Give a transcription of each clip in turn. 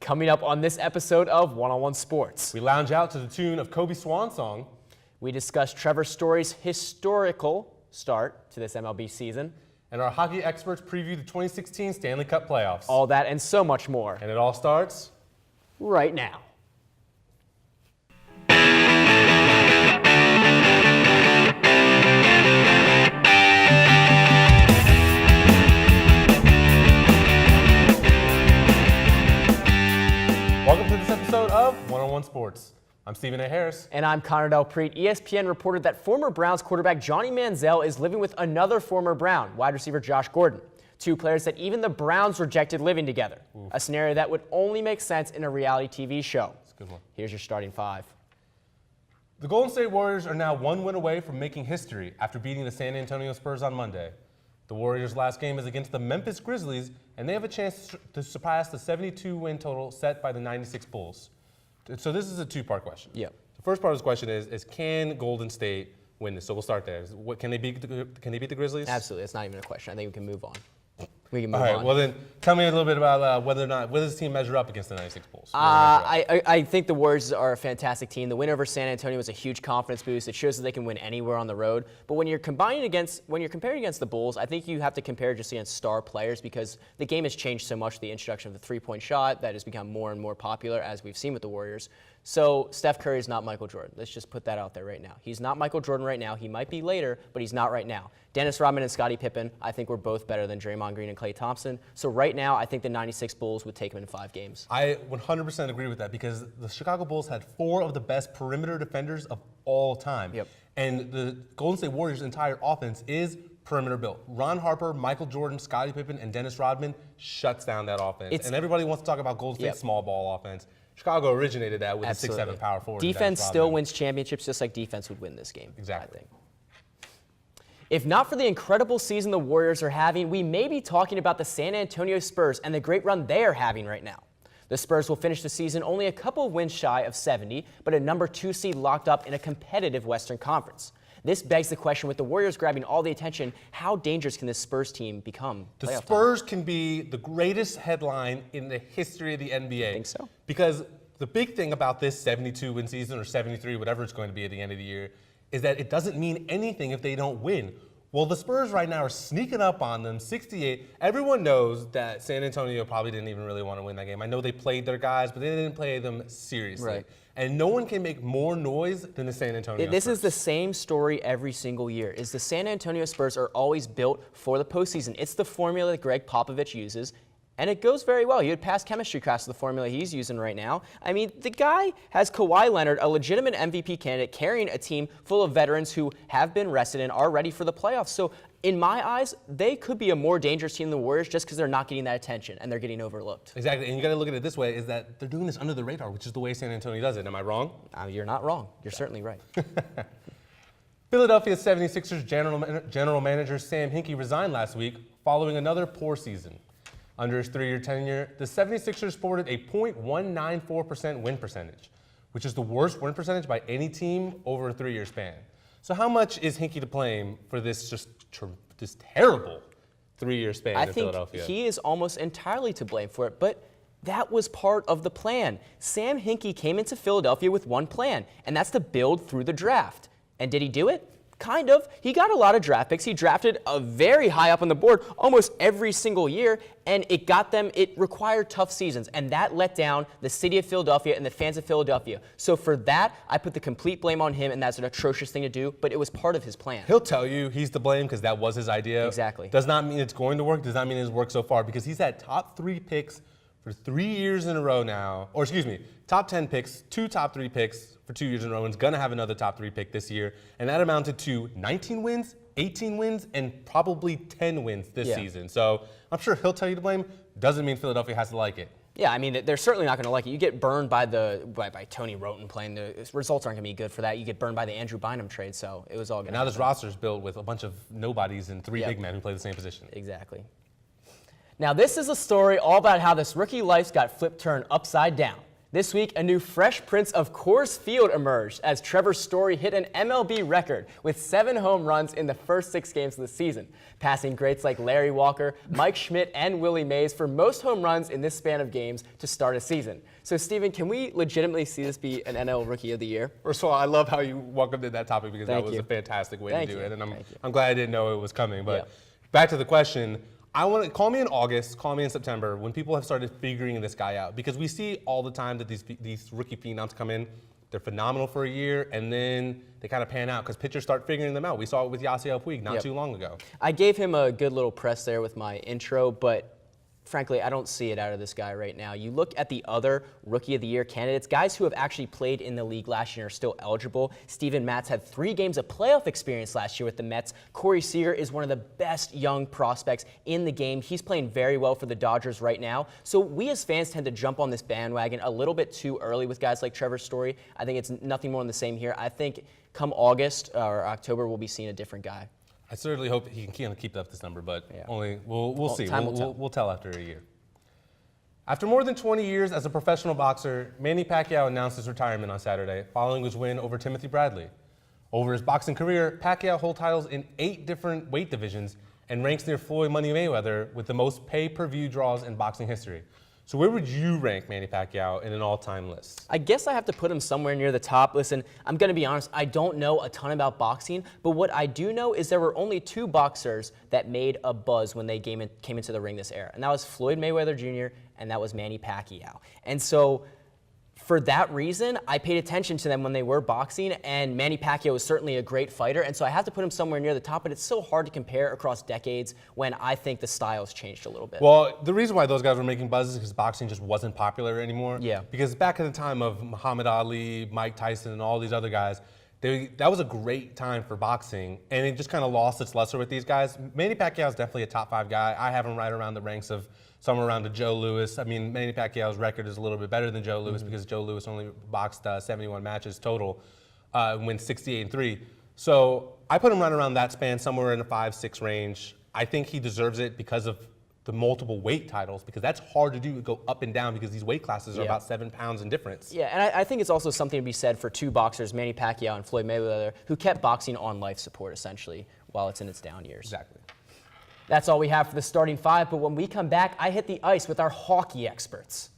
Coming up on this episode of One-on-One Sports, We lounge out to the tune of Kobe Swan song. we discuss Trevor Story's historical start to this MLB season. And our hockey experts preview the 2016 Stanley Cup playoffs. All that and so much more And it all starts right now. Welcome to this episode of One-on-One Sports. I'm Stephen A. Harris. And I'm Connor Delpreet. ESPN reported that former Browns quarterback Johnny Manziel is living with another former Brown, wide receiver Josh Gordon. Two players that even the Browns rejected living together. A scenario that would only make sense in a reality TV show. That's a good one. Here's your starting five. The Golden State Warriors are now one win away from making history after beating the San Antonio Spurs on Monday. The Warriors' last game is against the Memphis Grizzlies, and they have a chance to surpass the 72-win total set by the 96 Bulls. So this is a two-part question. Yep. The first part of this question is can Golden State win this? So we'll start there. Can they beat the Grizzlies? Absolutely. It's not even a question. I think we can move on. We can move All right. on. Well, then tell me a little bit about whether this team measure up against the 96 Bulls. I think the Warriors are a fantastic team. The win over San Antonio was a huge confidence boost. It shows that they can win anywhere on the road. But when you're comparing against the Bulls, I think you have to compare just against star players because the game has changed so much. The introduction of the three-point shot that has become more and more popular, as we've seen with the Warriors. So Steph Curry is not Michael Jordan. Let's just put that out there right now. He's not Michael Jordan right now. He might be later, but he's not right now. Dennis Rodman and Scottie Pippen, I think, were both better than Draymond Green and Klay Thompson. So right now, I think the 96 Bulls would take them in 5 games. I 100% agree with that because the Chicago Bulls had 4 of the best perimeter defenders of all time. Yep. And the Golden State Warriors' entire offense is perimeter built. Ron Harper, Michael Jordan, Scottie Pippen, and Dennis Rodman shuts down that offense. And everybody wants to talk about Golden State's small ball offense. Chicago originated that with a 6'7" power forward. Defense still wins championships just like defense would win this game. Exactly. I think. If not for the incredible season the Warriors are having, we may be talking about the San Antonio Spurs and the great run they are having right now. The Spurs will finish the season only a couple wins shy of 70, but a number 2 seed locked up in a competitive Western Conference. This begs the question, with the Warriors grabbing all the attention, how dangerous can this Spurs team become? The Spurs can be the greatest headline in the history of the NBA. I think so. Because the big thing about this 72-win season or 73, whatever it's going to be at the end of the year, is that it doesn't mean anything if they don't win. Well, the Spurs right now are sneaking up on them, 68. Everyone knows that San Antonio probably didn't even really want to win that game. I know they played their guys, but they didn't play them seriously. Right. And no one can make more noise than the San Antonio This Spurs. is the same story every single year, is the San Antonio Spurs are always built for the postseason. It's the formula that Greg Popovich uses, and it goes very well. You had past chemistry class with the formula he's using right now. I mean, the guy has Kawhi Leonard, a legitimate MVP candidate, carrying a team full of veterans who have been rested and are ready for the playoffs. So in my eyes, they could be a more dangerous team than the Warriors just because they're not getting that attention and they're getting overlooked. Exactly, and you got to look at it this way, is that they're doing this under the radar, which is the way San Antonio does it. Am I wrong? You're not wrong. You're certainly right. Philadelphia 76ers general manager Sam Hinkie resigned last week following another poor season. Under his 3-year tenure, the 76ers sported a .194% win percentage, which is the worst win percentage by any team over a 3-year span. So how much is Hinkie to blame for this this terrible 3-year span in Philadelphia? I think he is almost entirely to blame for it, but that was part of the plan. Sam Hinkie came into Philadelphia with one plan, and that's to build through the draft. And did he do it? Kind of. He got a lot of draft picks. He drafted a very high up on the board almost every single year, and it required tough seasons, and that let down the city of Philadelphia and the fans of Philadelphia. So for that, I put the complete blame on him, and that's an atrocious thing to do, but it was part of his plan. He'll tell you he's to blame because that was his idea. Exactly. Does not mean it's going to work, does not mean it's worked so far, because he's had top 3 picks for 3 years in a row now, or excuse me, top 10 picks, 2 top 3 picks for 2 years in a row, and is going to have another top 3 pick this year, and that amounted to 19 wins, 18 wins, and probably 10 wins this season. So I'm sure he'll tell you to blame. Doesn't mean Philadelphia has to like it. Yeah, I mean, they're certainly not going to like it. You get burned by Tony Roten playing. The results aren't going to be good for that. You get burned by the Andrew Bynum trade, so it was all good. And now this roster is built with a bunch of nobodies and 3 big men who play the same position. Exactly. Now, this is a story all about how this rookie life got turned upside down. This week, a new Fresh Prince of Coors Field emerged as Trevor Story hit an MLB record with 7 home runs in the first 6 games of the season, passing greats like Larry Walker, Mike Schmidt, and Willie Mays for most home runs in this span of games to start a season. So, Steven, can we legitimately see this be an NL Rookie of the Year? First of all, I love how you welcomed in that topic because that was a fantastic way to do it, and I'm glad I didn't know it was coming. But back to the question. I want to call me in August, call me in September when people have started figuring this guy out, because we see all the time that these rookie phenoms come in, they're phenomenal for a year, and then they kind of pan out because pitchers start figuring them out. We saw it with Yasiel Puig not too long ago. I gave him a good little press there with my intro, but frankly, I don't see it out of this guy right now. You look at the other Rookie of the Year candidates, guys who have actually played in the league last year and are still eligible. Steven Matz had 3 games of playoff experience last year with the Mets. Corey Seager is one of the best young prospects in the game. He's playing very well for the Dodgers right now. So we as fans tend to jump on this bandwagon a little bit too early with guys like Trevor Story. I think it's nothing more than the same here. I think come August or October, we'll be seeing a different guy. I certainly hope he can keep up this number, but only we'll see. We'll tell after a year. After more than 20 years as a professional boxer, Manny Pacquiao announced his retirement on Saturday following his win over Timothy Bradley. Over his boxing career, Pacquiao holds titles in 8 different weight divisions and ranks near Floyd Money Mayweather with the most pay-per-view draws in boxing history. So where would you rank Manny Pacquiao in an all-time list? I guess I have to put him somewhere near the top. Listen, I'm going to be honest, I don't know a ton about boxing, but what I do know is there were only 2 boxers that made a buzz when they came into the ring this era, and that was Floyd Mayweather Jr. and that was Manny Pacquiao. And so for that reason, I paid attention to them when they were boxing, and Manny Pacquiao is certainly a great fighter, and so I have to put him somewhere near the top, but it's so hard to compare across decades when I think the style's changed a little bit. Well, the reason why those guys were making buzz is because boxing just wasn't popular anymore. Yeah. Because back in the time of Muhammad Ali, Mike Tyson, and all these other guys, that was a great time for boxing, and it just kind of lost its luster with these guys. Manny Pacquiao is definitely a top 5 guy. I have him right around the ranks of somewhere around to Joe Louis. I mean, Manny Pacquiao's record is a little bit better than Joe Louis because Joe Louis only boxed 71 matches total, went 68-3. So I put him right around that span, somewhere in the 5-6 range. I think he deserves it because of the multiple weight titles, because that's hard to do, go up and down, because these weight classes are about 7 pounds in difference. Yeah, and I think it's also something to be said for 2 boxers, Manny Pacquiao and Floyd Mayweather, who kept boxing on life support, essentially, while it's in its down years. Exactly. That's all we have for the starting 5, but when we come back, I hit the ice with our hockey experts.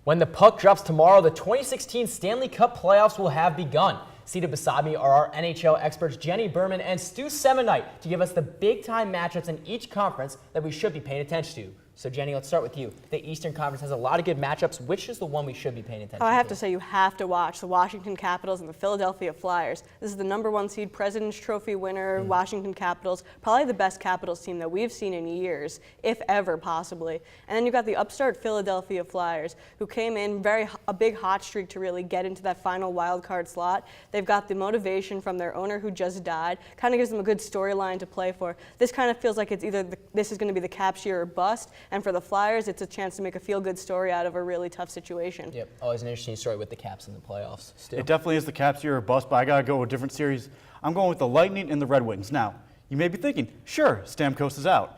When the puck drops tomorrow, the 2016 Stanley Cup playoffs will have begun. Seated beside me are our NHL experts Jenny Berman and Stu Semonite to give us the big-time matchups in each conference that we should be paying attention to. So, Jenny, let's start with you. The Eastern Conference has a lot of good matchups. Which is the one we should be paying attention to? I have to say you have to watch the Washington Capitals and the Philadelphia Flyers. This is the #1 seed President's Trophy winner, Washington Capitals, probably the best Capitals team that we've seen in years, if ever, possibly. And then you've got the upstart Philadelphia Flyers, who came in a big hot streak to really get into that final wild card slot. They've got the motivation from their owner who just died, kind of gives them a good storyline to play for. This kind of feels like it's either this is going to be the Caps year or bust. And for the Flyers, it's a chance to make a feel-good story out of a really tough situation. Yep, always an interesting story with the Caps in the playoffs. Stu? It definitely is the Caps year or bust, but I got to go with a different series. I'm going with the Lightning and the Red Wings. Now, you may be thinking, sure, Stamkos is out,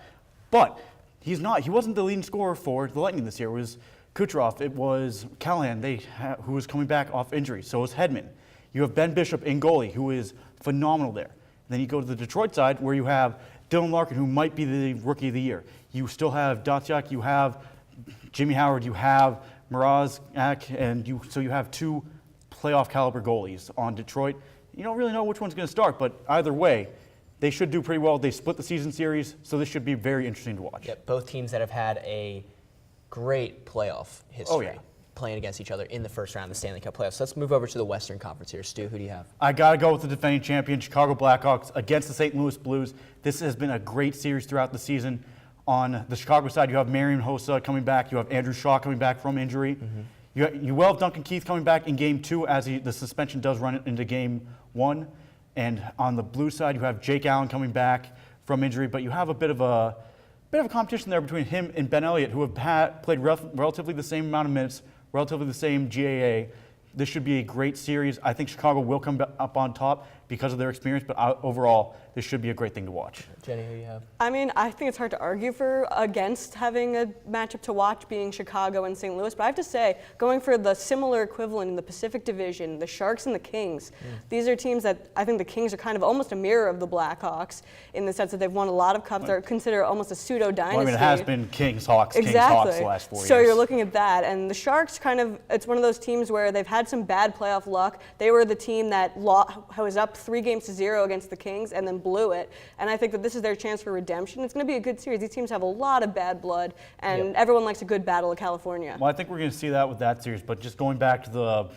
but he's not. He wasn't the leading scorer for the Lightning this year. It was Kucherov. It was Callahan, who was coming back off injury. So was Hedman. You have Ben Bishop in goalie, who is phenomenal there. Then you go to the Detroit side, where you have Dylan Larkin, who might be the Rookie of the Year. You still have Datsuk, you have Jimmy Howard, you have Mrazek, and you have 2 playoff caliber goalies on Detroit. You don't really know which one's going to start, but either way, they should do pretty well. They split the season series, so this should be very interesting to watch. Yep, both teams that have had a great playoff history. Oh, yeah. Playing against each other in the first round of the Stanley Cup playoffs. So let's move over to the Western Conference here. Stu, who do you have? I got to go with the defending champion, Chicago Blackhawks, against the St. Louis Blues. This has been a great series throughout the season. On the Chicago side, you have Marian Hossa coming back. You have Andrew Shaw coming back from injury. You will have Duncan Keith coming back in Game 2 as the suspension does run into Game 1. And on the Blues side, you have Jake Allen coming back from injury. But you have a bit of a competition there between him and Ben Elliott, who have played relatively the same amount of minutes, relatively the same GAA. This should be a great series. I think Chicago will come up on top. because of their experience, but overall, this should be a great thing to watch. Jenny, who you have? I mean, I think it's hard to argue against having a matchup to watch being Chicago and St. Louis, but I have to say, going for the similar equivalent in the Pacific Division, the Sharks and the Kings, these are teams that I think the Kings are kind of almost a mirror of the Blackhawks in the sense that they've won a lot of cups. They're considered almost a pseudo-dynasty. Well, I mean, it has been Kings, Hawks, Exactly. Kings, Hawks the last 4 years. So you're looking at that, and the Sharks it's one of those teams where they've had some bad playoff luck. They were the team that was up 3-0 against the Kings and then blew it. And I think that this is their chance for redemption. It's going to be a good series. These teams have a lot of bad blood, and everyone likes a good battle of California. Well, I think we're going to see that with that series, but just going back to the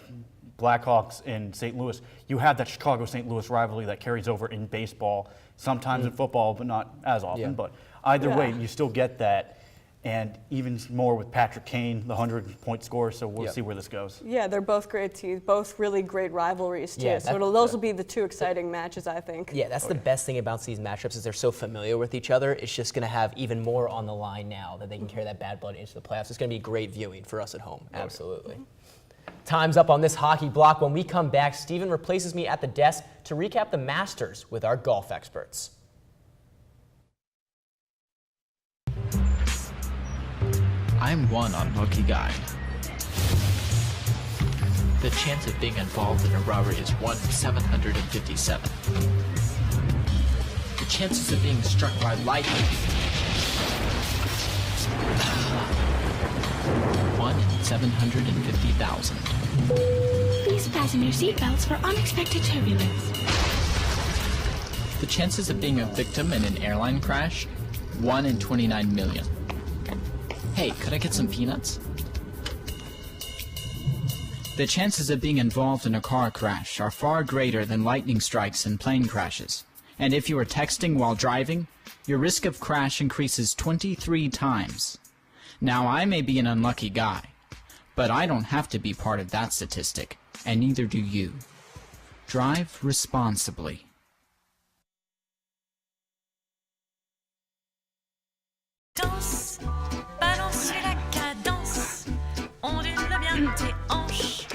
Blackhawks in St. Louis, you have that Chicago-St. Louis rivalry that carries over in baseball, sometimes in football, but not as often. Yeah. But either way, you still get that. And even more with Patrick Kane, the 100-point scorer, so we'll see where this goes. Yeah, they're both great teams, both really great rivalries, too. Yeah, so those will be the two exciting matches, I think. Yeah, that's the best thing about these matchups is they're so familiar with each other. It's just going to have even more on the line now that they can carry that bad blood into the playoffs. It's going to be great viewing for us at home. Absolutely. Time's up on this hockey block. When we come back, Steven replaces me at the desk to recap the Masters with our golf experts. I'm one unlucky guy. The chance of being involved in a robbery is 1 in 757. The chances of being struck by lightning. 1 in 750,000. Please fasten your seatbelts for unexpected turbulence. The chances of being a victim in an airline crash? 1 in 29 million. Hey, could I get some peanuts? The chances of being involved in a car crash are far greater than lightning strikes and plane crashes. And if you are texting while driving, your risk of crash increases 23 times. Now, I may be an unlucky guy, but I don't have to be part of that statistic, and neither do you. Drive responsibly. Danse, balance la cadence, ondule bien tes hanches,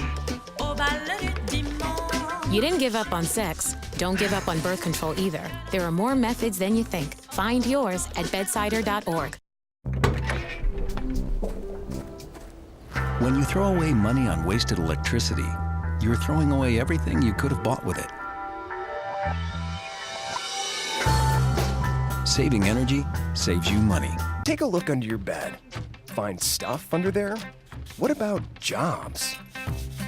au bal du dimanche. You didn't give up on sex. Don't give up on birth control either. There are more methods than you think. Find yours at bedsider.org. When you throw away money on wasted electricity, you're throwing away everything you could have bought with it. Saving energy saves you money. Take a look under your bed. Find stuff under there? What about jobs?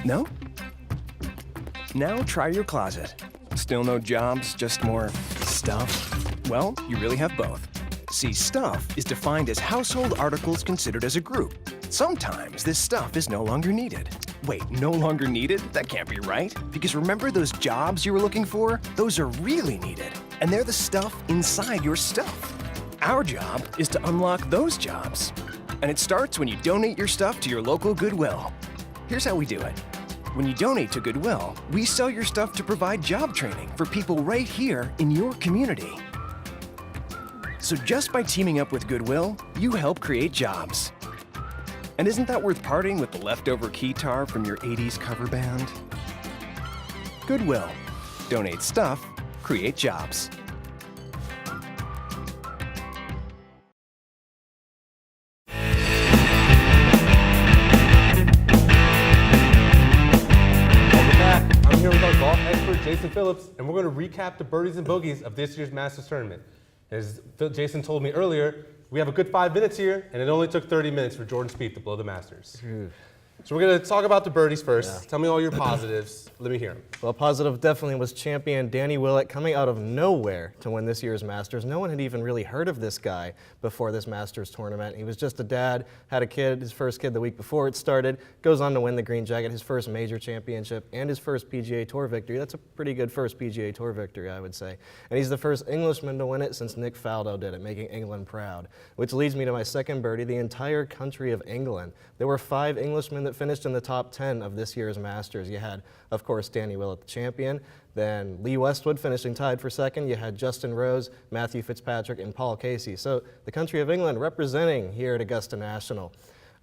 No? Now try your closet. Still no jobs, just more stuff? Well, you really have both. See, stuff is defined as household articles considered as a group. Sometimes this stuff is no longer needed. Wait, no longer needed? That can't be right. Because remember those jobs you were looking for? Those are really needed. And they're the stuff inside your stuff. Our job is to unlock those jobs. And it starts when you donate your stuff to your local Goodwill. Here's how we do it. When you donate to Goodwill, we sell your stuff to provide job training for people right here in your community. So just by teaming up with Goodwill, you help create jobs. And isn't that worth parting with the leftover keytar from your 80s cover band? Goodwill. Donate stuff, create jobs. I'm here with our golf expert, Jason Phillips, and we're going to recap the birdies and bogeys of this year's Masters tournament. As Jason told me earlier, we have a good 5 minutes here, and it only took 30 minutes for Jordan Spieth to blow the Masters. So we're going to talk about the birdies first. Tell me all your positives. Let me hear them. Well, positive definitely was champion Danny Willett coming out of nowhere to win this year's Masters. No one had even really heard of this guy before this Masters tournament. He was just a dad, had a kid, his first kid the week before it started, goes on to win the Green Jacket, his first major championship, and his first PGA Tour victory. That's a pretty good first PGA Tour victory, I would say. And he's the first Englishman to win it since Nick Faldo did it, making England proud. Which leads me to my second birdie, the entire country of England. There were 5 Englishmen that finished in the top 10 of this year's Masters. You had, of course, Danny Willett, the champion, then Lee Westwood finishing tied for second. You had Justin Rose, Matthew Fitzpatrick, and Paul Casey. So the country of England representing here at Augusta National.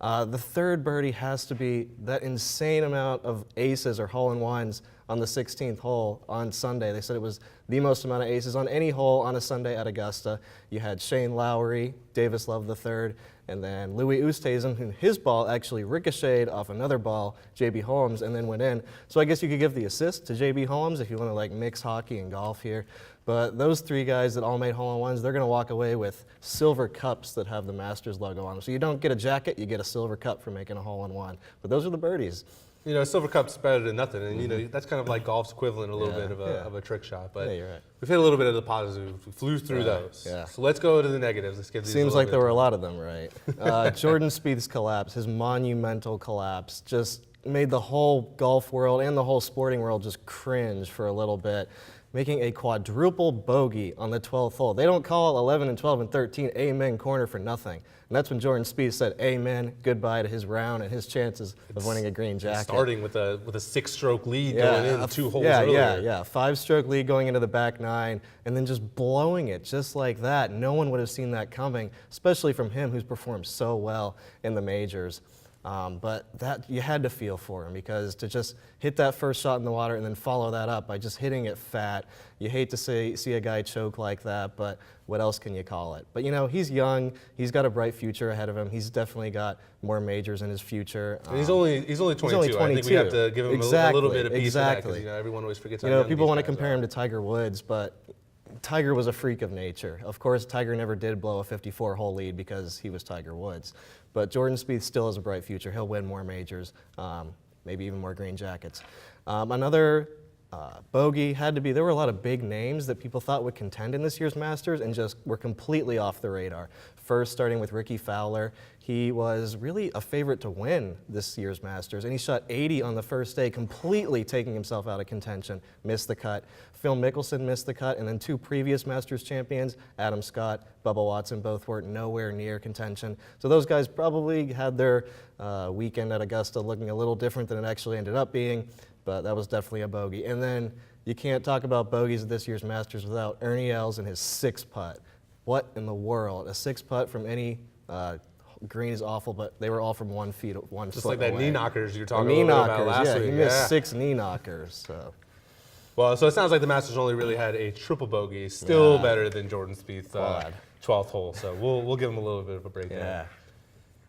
The third birdie has to be that insane amount of aces or hole-in-ones on the 16th hole on Sunday. They said it was the most amount of aces on any hole on a Sunday at Augusta. You had Shane Lowry, Davis Love III, and then Louis Oosthuizen, who his ball actually ricocheted off another ball, J.B. Holmes, and then went in. So I guess you could give the assist to J.B. Holmes if you want to like mix hockey and golf here. But those three guys that all made hole-in-ones, they're going to walk away with silver cups that have the Masters logo on them. So you don't get a jacket, you get a silver cup for making a hole-in-one. But those are the birdies. You know, a silver cup's better than nothing, and you know that's kind of like golf's equivalent a little bit of a trick shot. But you're right. we've hit a little bit of the positives. We flew through those. Yeah. So let's go to the negatives. Let's get these. Seems like there were a lot of them, right? Jordan Spieth's collapse, his monumental collapse, just made the whole golf world and the whole sporting world just cringe for a little bit, making a quadruple bogey on the 12th hole. They don't call 11 and 12 and 13 amen corner for nothing. And that's when Jordan Spieth said amen, goodbye to his round and his chances of winning a green jacket. Starting with a 6-stroke lead going in 2 holes earlier. Yeah, 5-stroke lead going into the back 9 and then just blowing it just like that. No one would have seen that coming, especially from him who's performed so well in the majors. But that you had to feel for him because to just hit that first shot in the water and then follow that up by just hitting it fat, you hate to see a guy choke like that, but what else can you call it? But you know, he's young, he's got a bright future ahead of him, he's definitely got more majors in his future. And he's only 22. I think we have to give him a little bit of peace for that because you know, everyone always forgets how young people want to these guys compare him to Tiger Woods, but Tiger was a freak of nature. Of course, Tiger never did blow a 54-hole lead because he was Tiger Woods. But Jordan Spieth still has a bright future. He'll win more majors, maybe even more green jackets. Another bogey had to be, there were a lot of big names that people thought would contend in this year's Masters and just were completely off the radar. First, starting with Ricky Fowler. He was really a favorite to win this year's Masters, and he shot 80 on the first day, completely taking himself out of contention, missed the cut. Phil Mickelson missed the cut, and then 2 previous Masters champions, Adam Scott, Bubba Watson, both were nowhere near contention. So those guys probably had their weekend at Augusta looking a little different than it actually ended up being, but that was definitely a bogey. And then you can't talk about bogeys at this year's Masters without Ernie Els and his 6-putt. What in the world? A 6-putt from any green is awful, but they were all from 1 foot away. Just like that knee knockers you were talking about last week. He missed 6 knee knockers. So. Well, so it sounds like the Masters only really had a triple bogey, still better than Jordan Spieth's 12th hole. So we'll give him a little bit of a break there.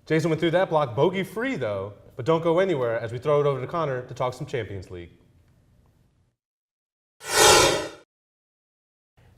Jason went through that block bogey free though, but don't go anywhere as we throw it over to Connor to talk some Champions League.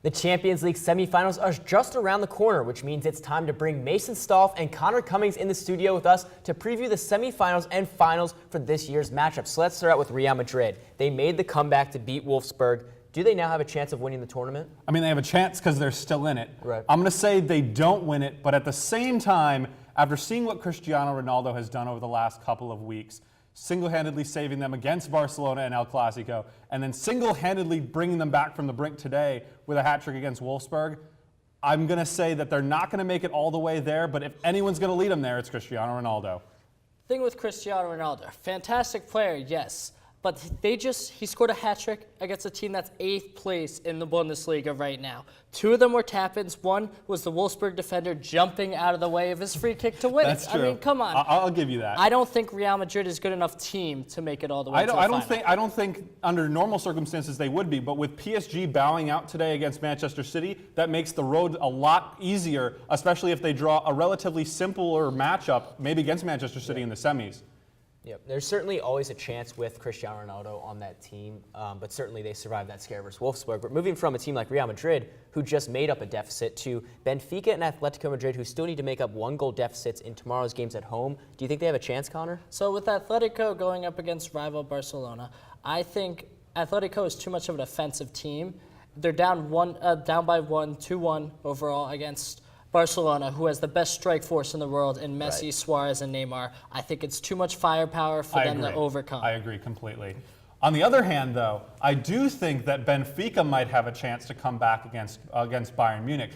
The Champions League semifinals are just around the corner, which means it's time to bring Mason Staff and Connor Cummings in the studio with us to preview the semifinals and finals for this year's matchup. So let's start out with Real Madrid. They made the comeback to beat Wolfsburg. Do they now have a chance of winning the tournament? I mean, they have a chance because they're still in it. Right. I'm going to say they don't win it, but at the same time, after seeing what Cristiano Ronaldo has done over the last couple of weeks, single-handedly saving them against Barcelona and El Clasico, and then single-handedly bringing them back from the brink today with a hat trick against Wolfsburg, I'm going to say that they're not going to make it all the way there, but if anyone's going to lead them there, it's Cristiano Ronaldo. Thing with Cristiano Ronaldo, fantastic player, yes, but he scored a hat trick against a team that's 8th place in the Bundesliga right now. 2 of them were tap-ins. One was the Wolfsburg defender jumping out of the way of his free kick to win That's it. true. I mean, come on. I'll give you that. I don't think Real Madrid is good enough team to make it all the way to the final. I don't think under normal circumstances they would be, but with PSG bowing out today against Manchester City, that makes the road a lot easier, especially if they draw a relatively simpler matchup, maybe against Manchester City in the semis. Yep. There's certainly always a chance with Cristiano Ronaldo on that team, but certainly they survived that scare versus Wolfsburg. But moving from a team like Real Madrid, who just made up a deficit, to Benfica and Atletico Madrid, who still need to make up 1-goal deficits in tomorrow's games at home. Do you think they have a chance, Connor? So with Atletico going up against rival Barcelona, I think Atletico is too much of an offensive team. They're down by 2-1 overall against Barcelona, who has the best strike force in the world in Messi, Suarez, and Neymar. I think it's too much firepower for them to overcome. I agree completely. On the other hand, though, I do think that Benfica might have a chance to come back against Bayern Munich.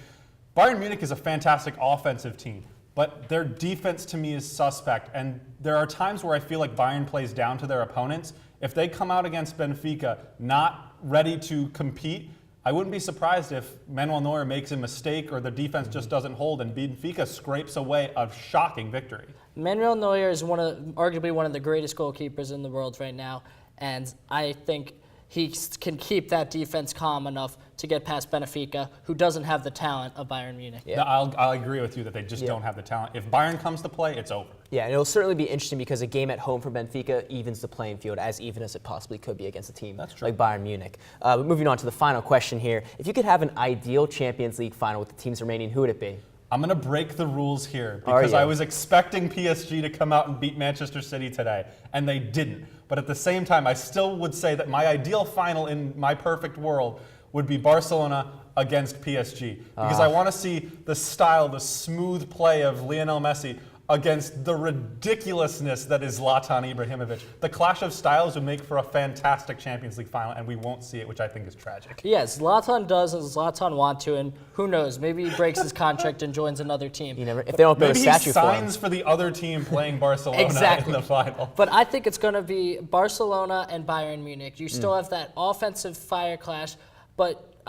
Bayern Munich is a fantastic offensive team, but their defense to me is suspect, and there are times where I feel like Bayern plays down to their opponents. If they come out against Benfica not ready to compete, I wouldn't be surprised if Manuel Neuer makes a mistake or the defense just doesn't hold and Benfica scrapes away a shocking victory. Manuel Neuer is arguably one of the greatest goalkeepers in the world right now, and I think can keep that defense calm enough to get past Benfica, who doesn't have the talent of Bayern Munich. Yeah. No, I'll agree with you that they just don't have the talent. If Bayern comes to play, it's over. Yeah, and it'll certainly be interesting because a game at home for Benfica evens the playing field as even as it possibly could be against a team like Bayern Munich. But moving on to the final question here. If you could have an ideal Champions League final with the teams remaining, who would it be? I'm going to break the rules here because I was expecting PSG to come out and beat Manchester City today, and they didn't. But at the same time, I still would say that my ideal final in my perfect world would be Barcelona against PSG because I want to see the style, the smooth play of Lionel Messi against the ridiculousness that is Zlatan Ibrahimovic. The clash of styles would make for a fantastic Champions League final, and we won't see it, which I think is tragic. Yes, Zlatan does, and Zlatan want to, and who knows, maybe he breaks his contract and joins another team. You never, if they don't build a statue maybe he signs for the other team playing Barcelona in the final. But I think it's going to be Barcelona and Bayern Munich. You still have that offensive fire clash, but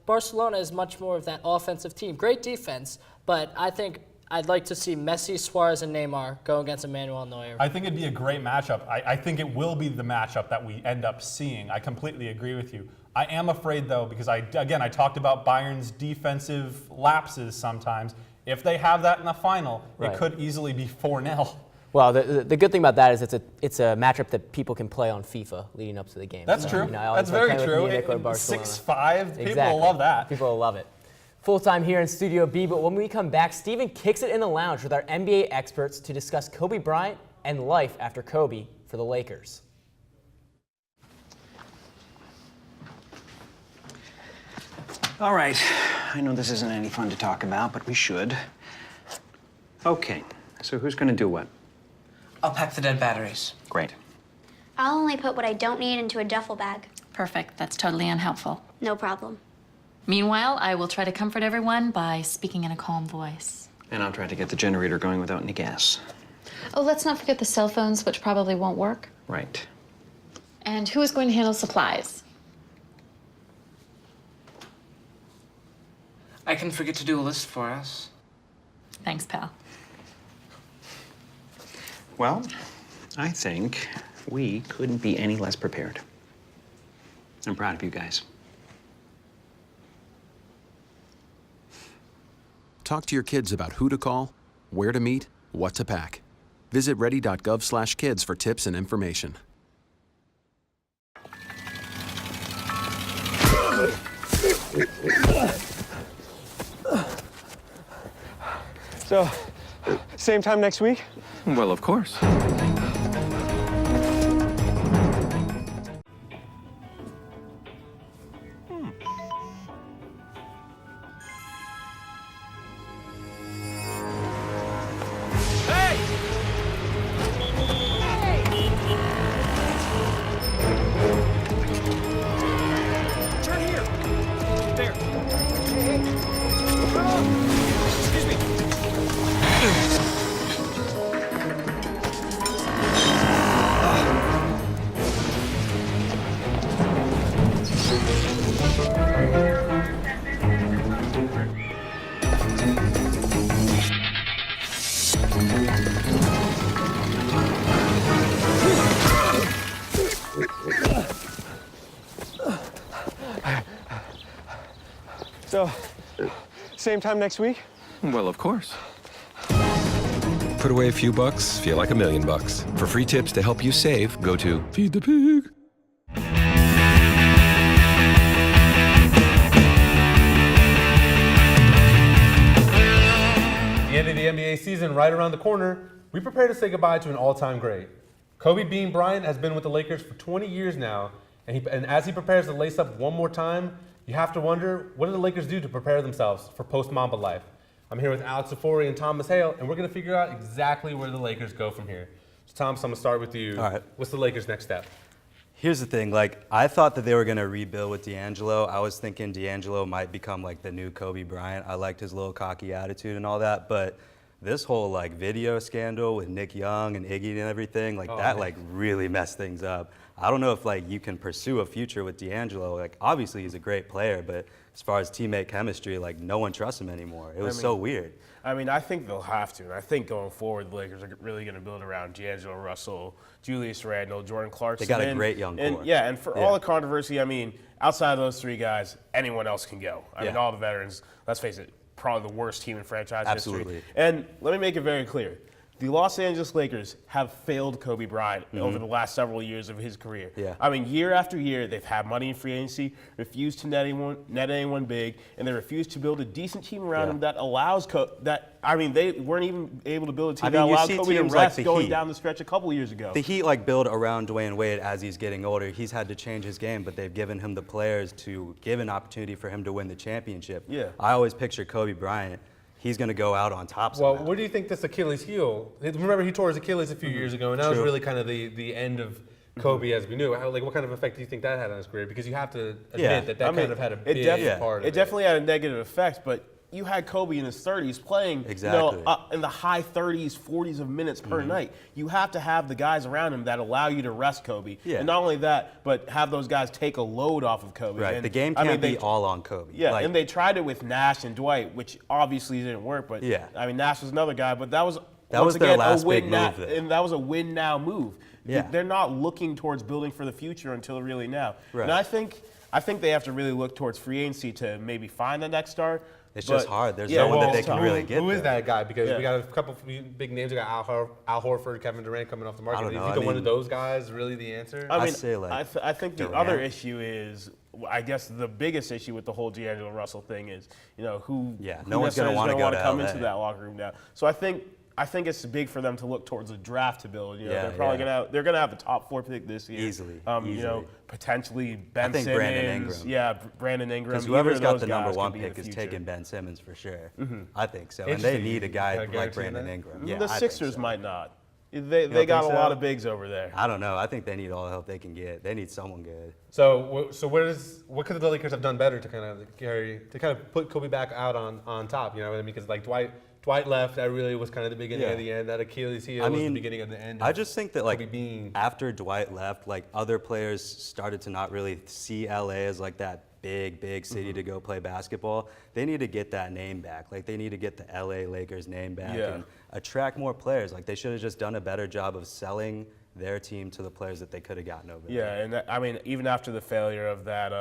Barcelona is much more of that offensive team. Great defense, but I think I'd like to see Messi, Suarez, and Neymar go against Emmanuel Neuer. I think it'd be a great matchup. I think it will be the matchup that we end up seeing. I completely agree with you. I am afraid, though, because I talked about Bayern's defensive lapses sometimes. If they have that in the final, it could easily be 4-0. Well, the good thing about that is it's a matchup that people can play on FIFA leading up to the game. That's true. That's very true. 6-5, people will love that. People will love it. Full time here in Studio B, but when we come back, Steven kicks it in the lounge with our NBA experts to discuss Kobe Bryant and life after Kobe for the Lakers. All right, I know this isn't any fun to talk about, but we should. Okay, so who's gonna do what? I'll pack the dead batteries. Great. I'll only put what I don't need into a duffel bag. Perfect. That's totally unhelpful. No problem. Meanwhile, I will try to comfort everyone by speaking in a calm voice. And I'll try to get the generator going without any gas. Oh, let's not forget the cell phones, which probably won't work. Right. And who is going to handle supplies? I can forget to do a list for us. Thanks, pal. Well, I think we couldn't be any less prepared. I'm proud of you guys. Talk to your kids about who to call, where to meet, what to pack. Visit ready.gov/kids for tips and information. So, same time next week? Well, of course. So, same time next week? Well, of course. Put away a few bucks, feel like $1 million. For free tips to help you save, go to Feed the Pig. The end of the NBA season right around the corner, we prepare to say goodbye to an all-time great. Kobe Bean Bryant has been with the Lakers for 20 years now, and as he prepares to lace up one more time, you have to wonder, what do the Lakers do to prepare themselves for post-Mamba life? I'm here with Alex Safori and Thomas Hale, and we're going to figure out exactly where the Lakers go from here. So, Thomas, I'm going to start with you. All right. What's the Lakers' next step? Here's the thing, I thought that they were going to rebuild with D'Angelo. I was thinking D'Angelo might become like the new Kobe Bryant. I liked his little cocky attitude and all that, but this whole like video scandal with Nick Young and Iggy and everything, like that like really messed things up. I don't know if like you can pursue a future with D'Angelo. Like obviously he's a great player, but as far as teammate chemistry, like no one trusts him anymore. It was so weird. I mean, I think they'll have to. And I think going forward, the Lakers are really going to build around D'Angelo Russell, Julius Randle, Jordan Clarkson. They got a great young core. Yeah, and for all the controversy, I mean, outside of those three guys, anyone else can go. I mean, all the veterans, let's face it, probably the worst team in franchise history. And let me make it very clear. The Los Angeles Lakers have failed Kobe Bryant over the last several years of his career. I mean, year after year, they've had money in free agency, refused to net anyone big, and they refused to build a decent team around him that allows they weren't even able to build a team that allowed Kobe to rest going down the stretch a couple years ago. The Heat like build around Dwayne Wade as he's getting older. He's had to change his game, but they've given him the players to give an opportunity for him to win the championship. I always picture Kobe Bryant. He's going to go out on top somehow. Well, where do you think this Achilles heel? Remember, he tore his Achilles a few years ago, and that was really kind of the end of Kobe as we knew. What kind of effect do you think that had on his career? Because you have to admit that kind of had a big part of it. It definitely had a negative effect, but you had Kobe in his 30s playing in the high 30s, 40s of minutes per night. You have to have the guys around him that allow you to rest Kobe. And not only that, but have those guys take a load off of Kobe. Right, and, the game can't be all on Kobe. Yeah, and they tried it with Nash and Dwight, which obviously didn't work. But I mean, Nash was another guy, but that was their last big move. And that was a win now move. They're not looking towards building for the future until really now. And I think they have to really look towards free agency to maybe find the next star. It's just hard. There's no one that they can really get. Who is that guy? Because we got a couple of big names. We got Al Horford, Kevin Durant coming off the market. I don't know. Do you think one of those guys really the answer? I mean, I think the other issue is, I guess the biggest issue with the whole D'Angelo Russell thing is, who no one's going to want to come into that locker room now. So I think it's big for them to look towards a draft to build. They're probably gonna have a top 4 pick this year. Easily. Potentially Ben Simmons. Brandon Ingram. Yeah, Brandon Ingram. Because whoever's got the number 1 pick is taking Ben Simmons for sure. I think so. And they need a guy like Brandon Ingram. The Sixers might not. They got a lot of bigs over there. I don't know. I think they need all the help they can get. They need someone good. So what could the Lakers have done better to kind of put Kobe back out on top? You know what I mean? Because like Dwight left. That really was kind of the beginning of the end. That Achilles heel was the beginning of the end. I just think that like after Dwight left, like other players started to not really see LA as like that big city to go play basketball. They need to get that name back. Like they need to get the LA Lakers name back and attract more players. Like they should have just done a better job of selling their team to the players that they could have gotten over there. Yeah, and I mean even after the failure of that,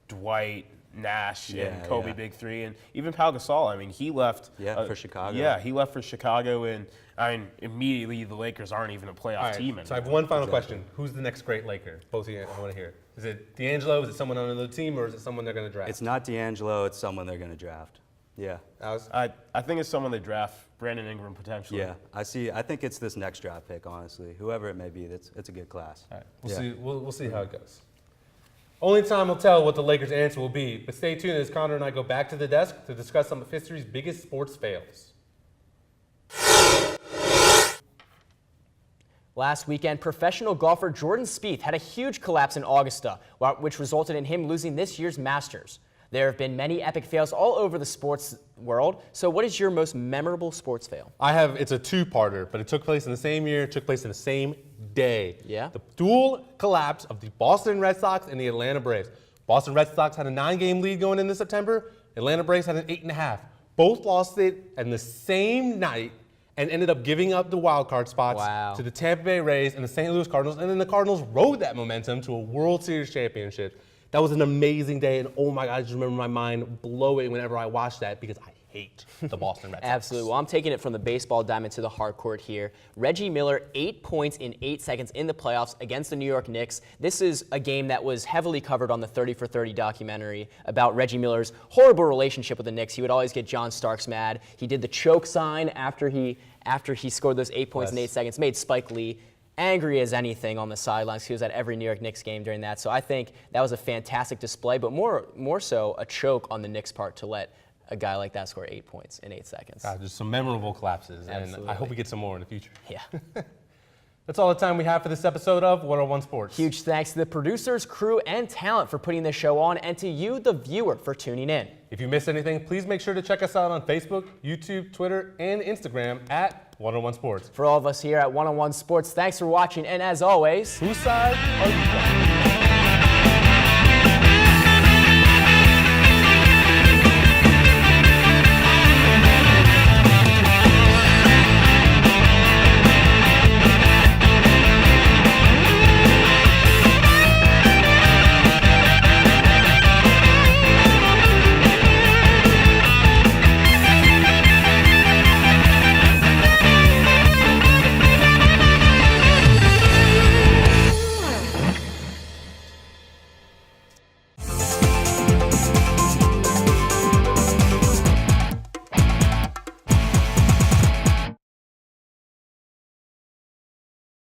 Dwight, Nash and Kobe Big Three, and even Pau Gasol. I mean, he left for Chicago. Yeah, he left for Chicago, and I mean, immediately the Lakers aren't even a playoff team anymore. So I have one final question: who's the next great Laker? Both of you, I want to hear. Is it D'Angelo? Is it someone on another team, or is it someone they're going to draft? It's not D'Angelo. It's someone they're going to draft. Yeah. I think it's someone they draft. Brandon Ingram potentially. Yeah, I think it's this next draft pick. Honestly, whoever it may be, it's a good class. All right, we'll see. We'll see how it goes. Only time will tell what the Lakers' answer will be, but stay tuned as Connor and I go back to the desk to discuss some of history's biggest sports fails. Last weekend, professional golfer Jordan Spieth had a huge collapse in Augusta, which resulted in him losing this year's Masters. There have been many epic fails all over the sports world. So what is your most memorable sports fail? It's a two-parter, but it took place in the same year, took place in the same day. Yeah. The dual collapse of the Boston Red Sox and the Atlanta Braves. Boston Red Sox had a 9-game lead going into September. Atlanta Braves had an 8.5. Both lost it in the same night and ended up giving up the wild card spots to the Tampa Bay Rays and the St. Louis Cardinals. And then the Cardinals rode that momentum to a World Series championship. That was an amazing day, and oh my God, I just remember my mind blowing whenever I watched that because I hate the Boston Red Sox. Absolutely. Well, I'm taking it from the baseball diamond to the hard court here. Reggie Miller, 8 points in 8 seconds in the playoffs against the New York Knicks. This is a game that was heavily covered on the 30 for 30 documentary about Reggie Miller's horrible relationship with the Knicks. He would always get John Starks mad. He did the choke sign after he scored those 8 points in 8 seconds, made Spike Lee angry as anything on the sidelines. He was at every New York Knicks game during that. So I think that was a fantastic display, but more so a choke on the Knicks' part to let a guy like that score 8 points in 8 seconds. Just some memorable collapses, Absolutely. and I hope we get some more in the future. Yeah. That's all the time we have for this episode of 101 Sports. Huge thanks to the producers, crew, and talent for putting this show on, and to you, the viewer, for tuning in. If you missed anything, please make sure to check us out on Facebook, YouTube, Twitter, and Instagram at 101 Sports. For all of us here at 101 Sports, thanks for watching, and as always, whose side are you on?